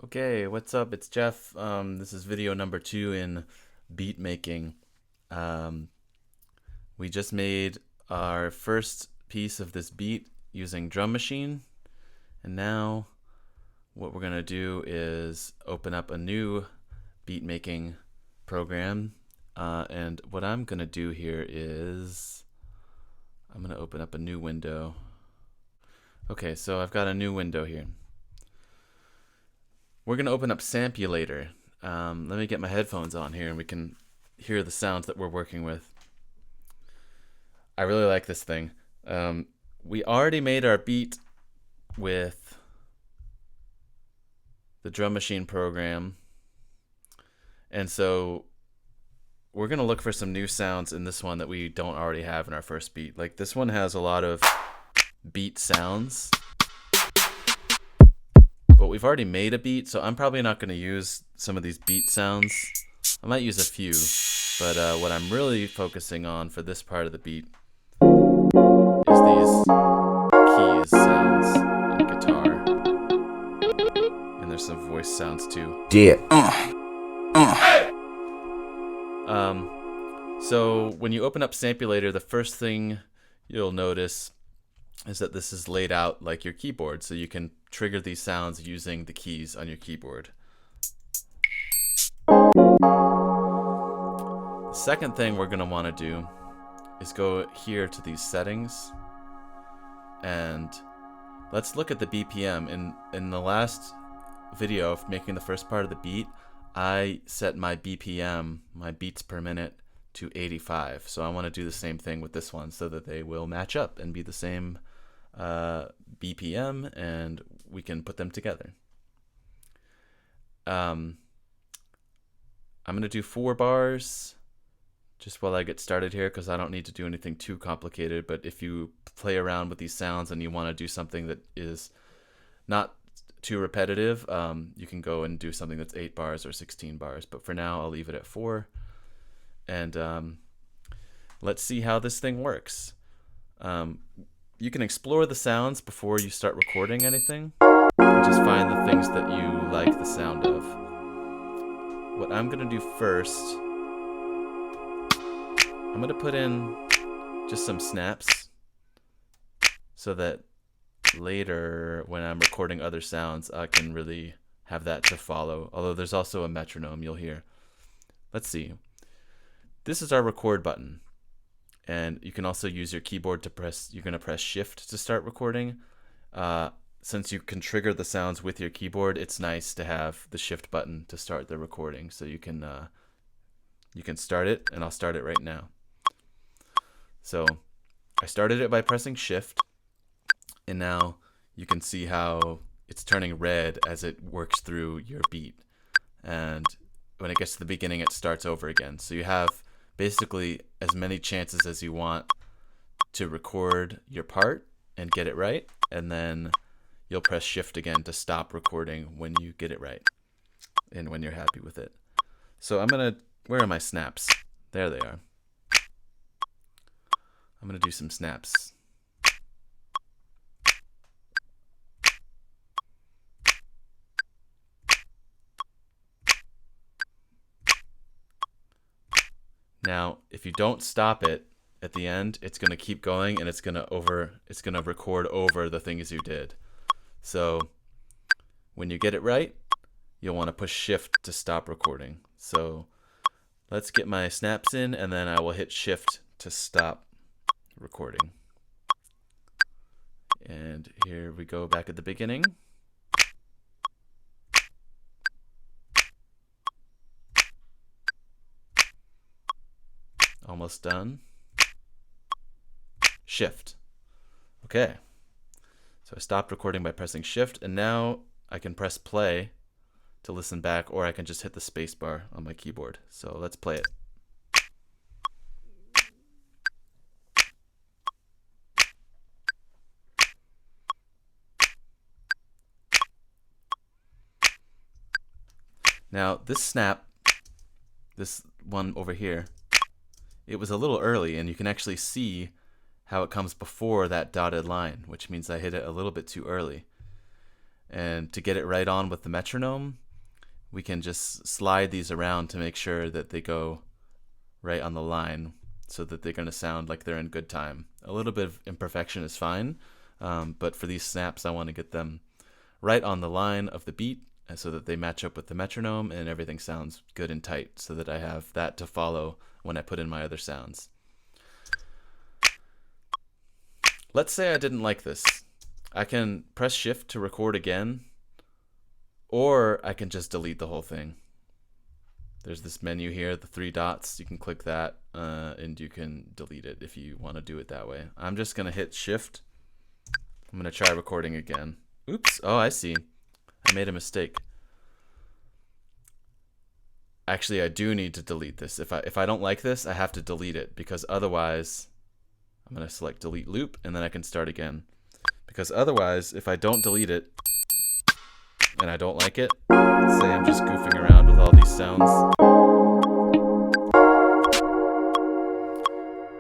Okay, what's up? It's Jeff. This is video number 2 in beat making. Um, we just made our first piece of this beat using Drum Machine, and now what we're gonna do is open up a new beat making program. And what I'm gonna do here is I'm gonna open up a new window. Okay, so I've got a new window here. We're going to open up Sampulator. Let me get my headphones on here and we can hear the sounds that we're working with. I really like this thing. We already made our beat with the Drum Machine program. And so we're going to look for some new sounds in this one that we don't already have in our first beat. Like this one has a lot of beat sounds. But we've already made a beat, so I'm probably not going to use some of these beat sounds. I might use a few, but what I'm really focusing on for this part of the beat is these keys sounds and guitar. And there's some voice sounds too. Yeah. So when you open up Sampulator, the first thing you'll notice is that this is laid out like your keyboard, so you can trigger these sounds using the keys on your keyboard. The second thing we're going to want to do is go here to these settings, and let's look at the BPM. In the last video of making the first part of the beat, I set my BPM, my beats per minute, to 85. So I want to do the same thing with this one so that they will match up and be the same BPM, and we can put them together. I'm going to do 4 bars just while I get started here because I don't need to do anything too complicated, but if you play around with these sounds and you want to do something that is not too repetitive, you can go and do something that's 8 bars or 16 bars, but for now I'll leave it at 4. And let's see how this thing works. You can explore the sounds before you start recording anything. And just find the things that you like the sound of. What I'm going to do first, I'm going to put in just some snaps so that later when I'm recording other sounds, I can really have that to follow. Although there's also a metronome you'll hear. Let's see. This is our record button. And you can also use your keyboard to press, you're going to press shift to start recording. Since you can trigger the sounds with your keyboard, it's nice to have the shift button to start the recording. So you can start it, and I'll start it right now. So I started it by pressing shift, and now you can see how it's turning red as it works through your beat. And when it gets to the beginning, it starts over again. So you have basically as many chances as you want to record your part and get it right, and then you'll press shift again to stop recording when you get it right and when you're happy with it. So where are my snaps? There they are. I'm gonna do some snaps. Now, if you don't stop it at the end, it's going to keep going and it's going to record over the things you did. So when you get it right, you'll want to push shift to stop recording. So let's get my snaps in, and then I will hit shift to stop recording. And here we go back at the beginning. Almost done. Shift. Okay. So I stopped recording by pressing shift, and now I can press play to listen back, or I can just hit the space bar on my keyboard. So let's play it. Now this snap, this one over here, it was a little early, and you can actually see how it comes before that dotted line, which means I hit it a little bit too early. And to get it right on with the metronome, we can just slide these around to make sure that they go right on the line so that they're going to sound like they're in good time. A little bit of imperfection is fine, but for these snaps, I want to get them right on the line of the beat so that they match up with the metronome and everything sounds good and tight so that I have that to follow when I put in my other sounds. Let's say I didn't like this. I can press shift to record again, or I can just delete the whole thing. There's this menu here, the 3 dots. You can click that and you can delete it if you want to do it that way. I'm just going to hit shift. I'm going to try recording again. Oops. Oh, I see. I made a mistake. Actually, I do need to delete this. If I don't like this, I have to delete it, because otherwise I'm going to select delete loop and then I can start again. Because otherwise, if I don't delete it and I don't like it, say I'm just goofing around with all these sounds,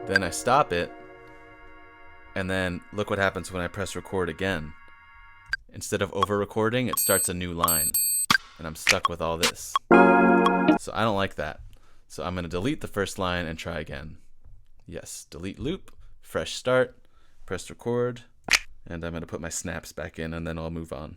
then I stop it, and then look what happens when I press record again. Instead of over recording, it starts a new line, and I'm stuck with all this. So I don't like that. So I'm going to delete the first line and try again. Yes, delete loop, fresh start, press record, and I'm going to put my snaps back in, and then I'll move on.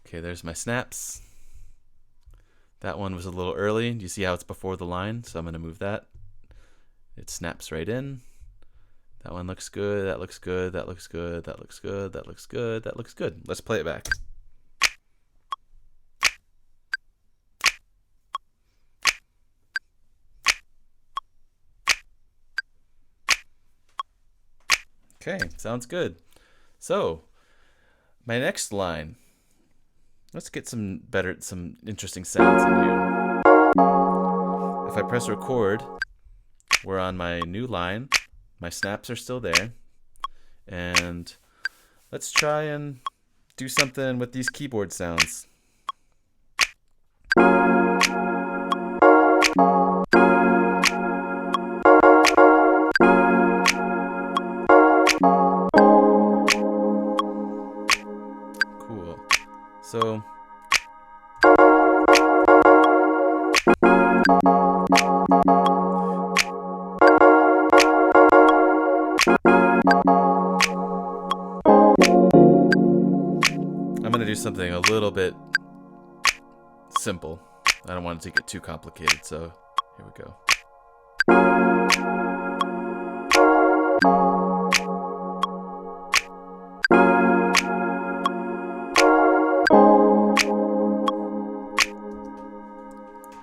Okay, there's my snaps. That one was a little early. Do you see how it's before the line? So I'm going to move that. It snaps right in. That one looks good. That looks good. That looks good. That looks good. That looks good. That looks good. Let's play it back. Okay, sounds good. So, my next line. Let's get some interesting sounds in here. If I press record, we're on my new line. My snaps are still there. And let's try and do something with these keyboard sounds. Cool. So I'm going to do something a little bit simple. I don't want it to get too complicated, so here we go.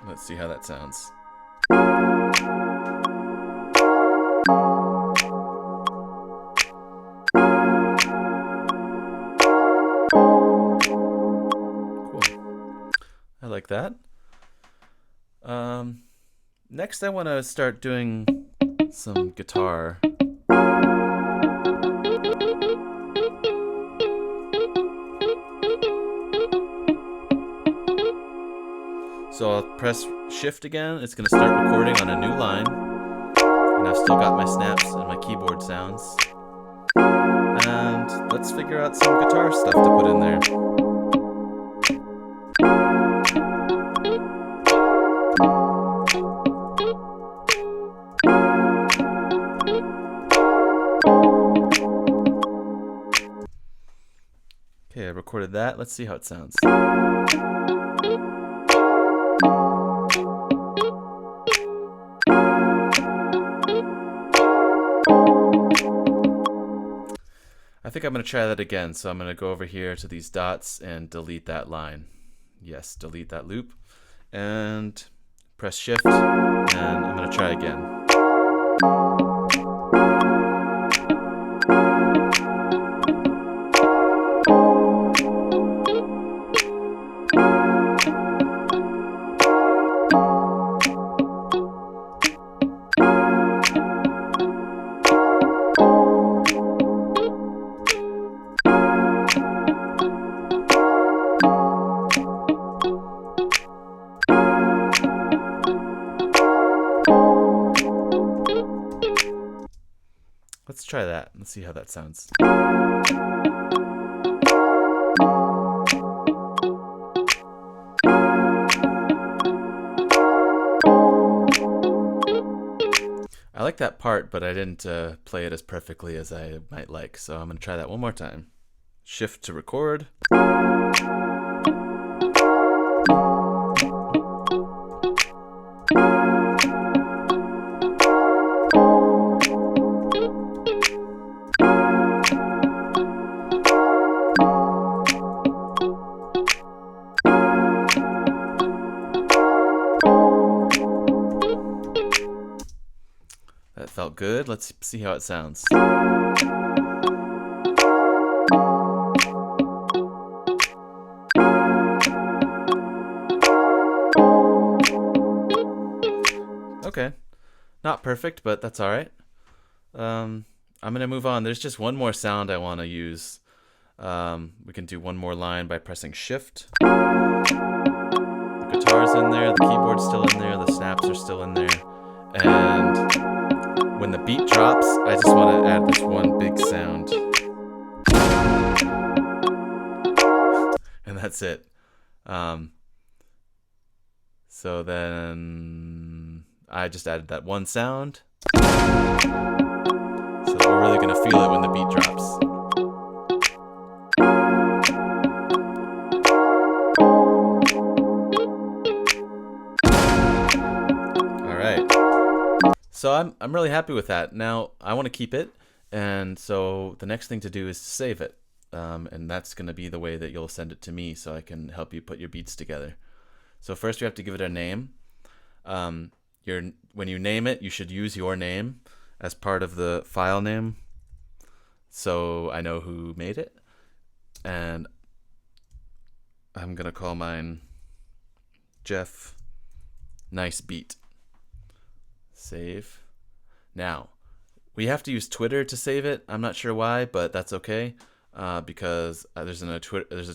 Let's see how that sounds. I like that. Next I want to start doing some guitar. So I'll press shift again. It's going to start recording on a new line. And I've still got my snaps and my keyboard sounds. And let's figure out some guitar stuff to put in there. Okay, I recorded that. Let's see how it sounds. I think I'm going to try that again. So I'm going to go over here to these dots and delete that line. Yes, delete that loop. And press shift. And I'm going to try again. try that. Let's see how that sounds. I like that part, but I didn't play it as perfectly as I might like, so I'm going to try that one more time. Shift to record. That felt good. Let's see how it sounds. Okay. Not perfect, but that's all right. I'm going to move on. There's just one more sound I want to use. We can do one more line by pressing Shift. The guitar's in there, the keyboard's still in there, the snaps are still in there. And when the beat drops, I just want to add this one big sound. And that's it. So then I just added that one sound. So that we're really going to feel it when the beat drops. All right. So I'm really happy with that. Now I want to keep it, and so the next thing to do is to save it. And that's going to be the way that you'll send it to me so I can help you put your beats together. So first you have to give it a name. When you name it, you should use your name as part of the file name so I know who made it. And I'm going to call mine Jeff Nice Beat. Save. Now, we have to use Twitter to save it. I'm not sure why, but that's okay because there's a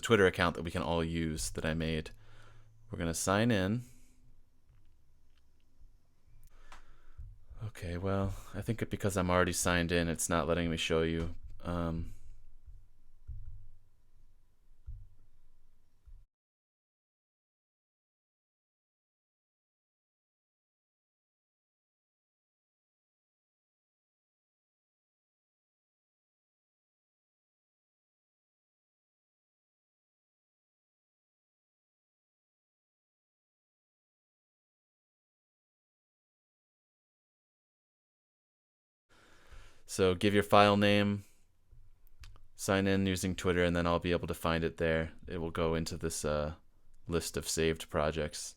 Twitter account that we can all use that I made. We're going to sign in. Okay, well, I think because I'm already signed in, it's not letting me show you. So give your file name, sign in using Twitter, and then I'll be able to find it there. It will go into this list of saved projects.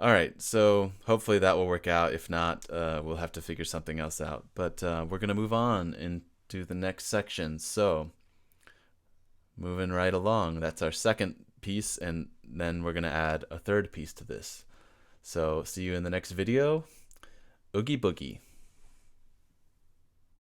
All right, so hopefully that will work out. If not, we'll have to figure something else out. But we're going to move on into the next section. So moving right along, that's our second piece, and then we're going to add a third piece to this. So see you in the next video. Oogie boogie.